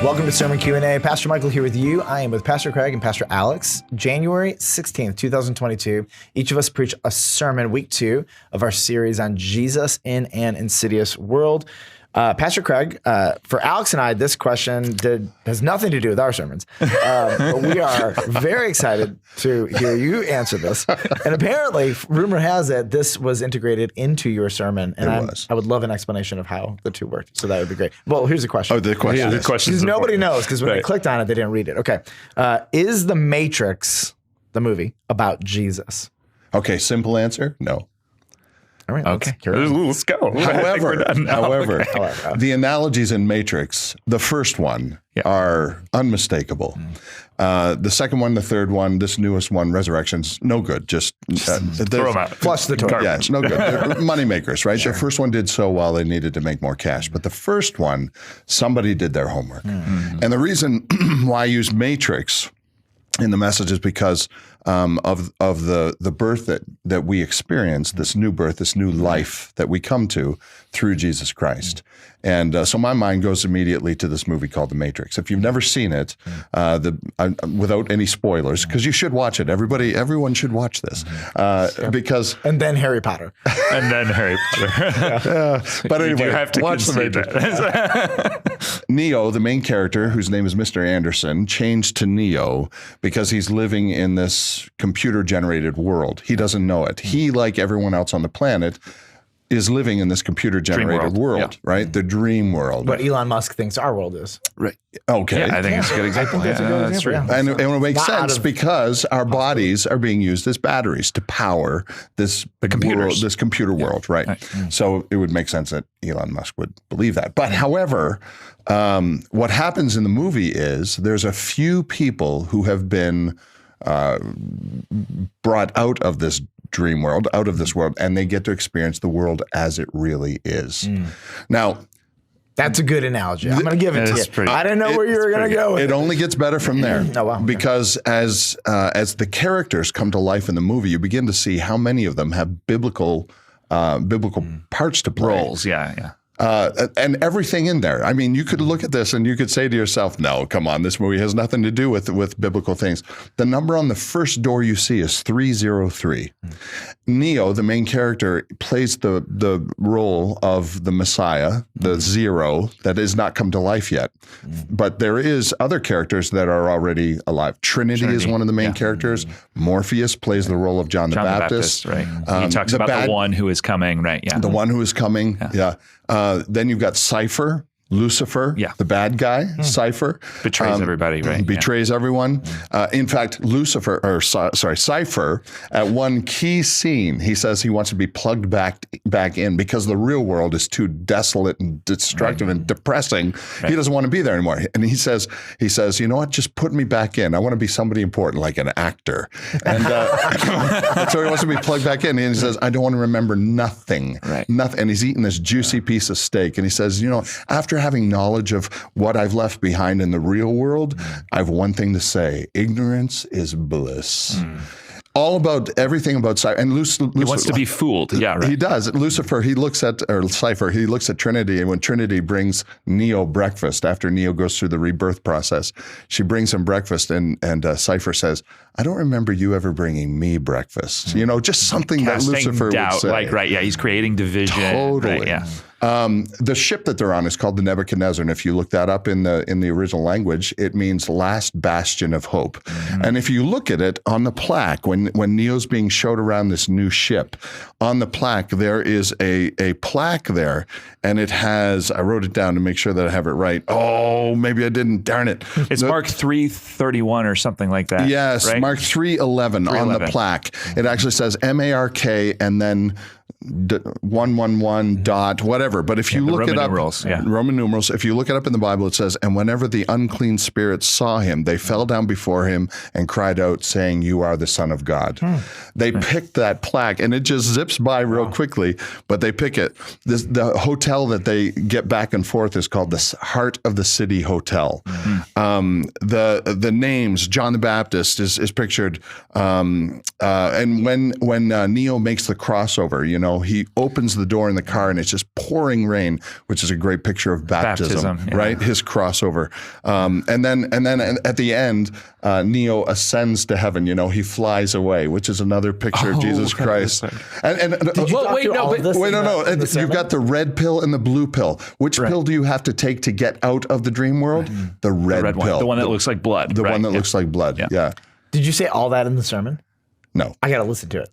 Welcome to Sermon Q&A. Pastor Michael here with you. I am with Pastor Craig and Pastor Alex. January 16th, 2022. Each of us preach a sermon, week 2 of our series on Jesus in an Insidious World. Pastor Craig, for Alex and I, this question has nothing to do with our sermons. But we are very excited to hear you answer this. And apparently, rumor has it, this was integrated into your sermon. And I would love an explanation of how the two worked. So that would be great. Well, here's the question. Oh, the question. Yeah, the question. Because nobody knows, because when they clicked on it, they didn't read it. Okay. Is The Matrix, the movie, about Jesus? Okay, simple answer, no. All right, okay. Let's go. However, the analogies in Matrix, the first one, are unmistakable. The second one, the third one, this newest one, Resurrections, no good. Just throw them out. Flush the toilet. Yeah, it's no good. They're money makers, right? Sure. The first one did so well, they needed to make more cash. But the first one, somebody did their homework. Mm-hmm. And the reason why I use Matrix in the message is because of the birth that we experience, this new birth, this new life that we come to through Jesus Christ. And so my mind goes immediately to this movie called The Matrix. If you've never seen it, without any spoilers, because you should watch it. Everyone should watch this because and then Harry Potter. And then Harry Potter. But anyway, you have to watch The Matrix. Neo, the main character, whose name is Mr. Anderson, changed to Neo because he's living in this computer-generated world. He doesn't know it. He, like everyone else on the planet, is living in this computer-generated world, right? The dream world. What Elon Musk thinks our world is. Right. Okay. Yeah, I think it's a good example. That's true. And it makes sense because our bodies are being used as batteries to power this computer world, right? So it would make sense that Elon Musk would believe that. But however, what happens in the movie is there's a few people who have been brought out of this dream world, out of this world, and they get to experience the world as it really is. Now, that's a good analogy. I'm going to give it to you. I didn't know where you were going to go with it. It only gets better from there. Oh, wow. Because as the characters come to life in the movie, you begin to see how many of them have biblical parts to play. Roles, yeah. And everything in there. I mean, you could look at this and you could say to yourself, no, come on, this movie has nothing to do with biblical things. The number on the first door you see is 303. Neo, the main character, plays the role of the Messiah, the Zero, that has not come to life yet. But there is other characters that are already alive. Trinity is one of the main characters. Morpheus plays the role of John the Baptist. Right. He talks about the one who is coming, right? Yeah. The one who is coming, then you've got Cypher, Lucifer, the bad guy, Cypher. Betrays everybody, right? Betrays everyone. In fact, Cypher, at one key scene, he says he wants to be plugged back in because the real world is too desolate and destructive and depressing. Right. He doesn't want to be there anymore. And he says, you know what? Just put me back in. I want to be somebody important, like an actor. And so he wants to be plugged back in. And he says, I don't want to remember nothing. Right. Nothing. And he's eating this juicy piece of steak. And he says, after having knowledge of what I've left behind in the real world, I have one thing to say: ignorance is bliss. All about everything about Cypher. And Lucifer, he wants to be fooled. Yeah, right. He does. Lucifer, Cypher, he looks at Trinity, and when Trinity brings Neo breakfast, after Neo goes through the rebirth process, she brings him breakfast, and Cypher says, I don't remember you ever bringing me breakfast. Just something Casting that Lucifer doubt, would say. He's creating division. Totally. Right, yeah. The ship that they're on is called the Nebuchadnezzar, and if you look that up in the original language, it means last bastion of hope. And if you look at it on the plaque, when Neo's being showed around this new ship, on the plaque there is a plaque there, and it has, I wrote it down to make sure that I have it right. Oh, maybe I didn't. Darn it! It's Mark 3:31 or something like that. Yes, right? Mark 3:11 on the plaque. It actually says MARK and then 111 dot whatever. But if you look it up, Roman numerals, if you look it up in the Bible, it says, and whenever the unclean spirits saw him, they fell down before him and cried out, saying, you are the Son of God. They picked that plaque, and it just zips by real quickly, but they pick it. The hotel that they get back and forth is called the Heart of the City Hotel. The names, John the Baptist is pictured, and when Neo makes the crossover, he opens the door in the car and it's just pouring rain, which is a great picture of baptism, yeah. right? His crossover. And then at the end, Neo ascends to heaven. He flies away, which is another picture of Jesus Christ. You've got the red pill and the blue pill. Which pill do you have to take to get out of the dream world? The red pill. One. The one that looks like blood. The one that looks like blood. Yeah. Did you say all that in the sermon? No. I got to listen to it.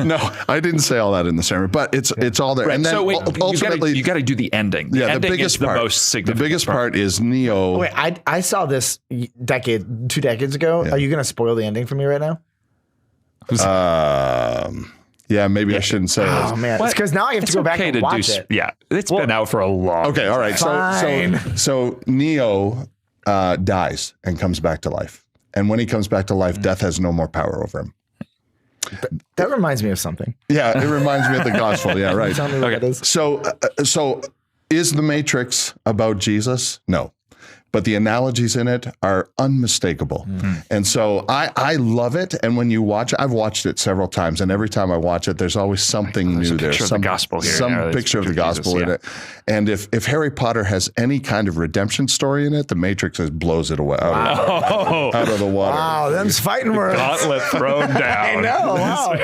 No, I didn't say all that in the sermon, but it's all there. Right. And then ultimately, you got to do the ending. The ending the biggest is the part. most significant. The biggest part is Neo. Wait, I saw this 2 decades ago. Are you going to spoil the ending for me right now? Yeah, maybe I shouldn't say Oh it. man, it's because now I have to go back and watch it. Yeah, it's been out for a long. Okay, all right. So Neo dies and comes back to life, and when he comes back to life, death has no more power over him. That reminds me of something. Yeah, it reminds me of the gospel. Yeah, right. Tell me what it is. So is the Matrix about Jesus? No. But the analogies in it are unmistakable. And so I love it. And when you watch it, I've watched it several times. And every time I watch it, there's always something new there. Some picture of the gospel here. Some picture of the gospel in it. And if Harry Potter has any kind of redemption story in it, the Matrix blows it away out of the water. Wow, them's fighting words. Gauntlet thrown down. I know. Wow.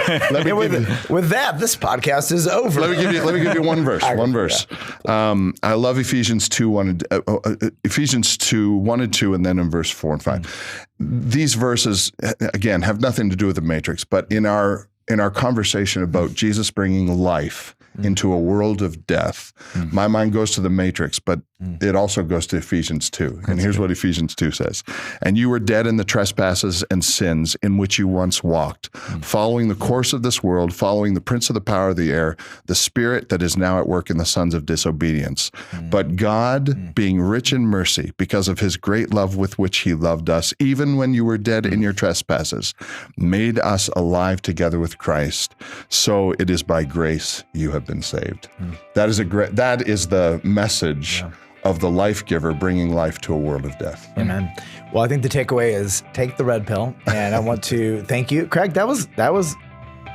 With that, this podcast is over. Let me give you one verse. One verse. I love Ephesians 2:1-2, and then in verse 4 and 5. These verses, again, have nothing to do with the Matrix, but in our conversation about Jesus bringing life into a world of death, my mind goes to the Matrix, but it also goes to Ephesians 2. And here's what Ephesians 2 says. And you were dead in the trespasses and sins in which you once walked, following the course of this world, following the prince of the power of the air, the spirit that is now at work in the sons of disobedience. But God, being rich in mercy, because of his great love with which he loved us, even when you were dead in your trespasses, made us alive together with Christ. So it is by grace you have been saved. That is the message of the life giver bringing life to a world of death. Amen. Well, I think the takeaway is take the red pill, and I want to thank you, Craig. That was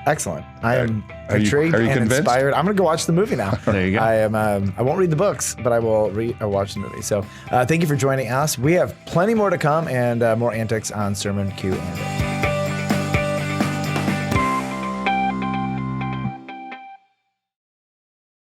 excellent. I am intrigued and convinced? Inspired. I'm going to go watch the movie now. There you go. I won't read the books, but I will watch the movie. So thank you for joining us. We have plenty more to come and more antics on Sermon Q&A.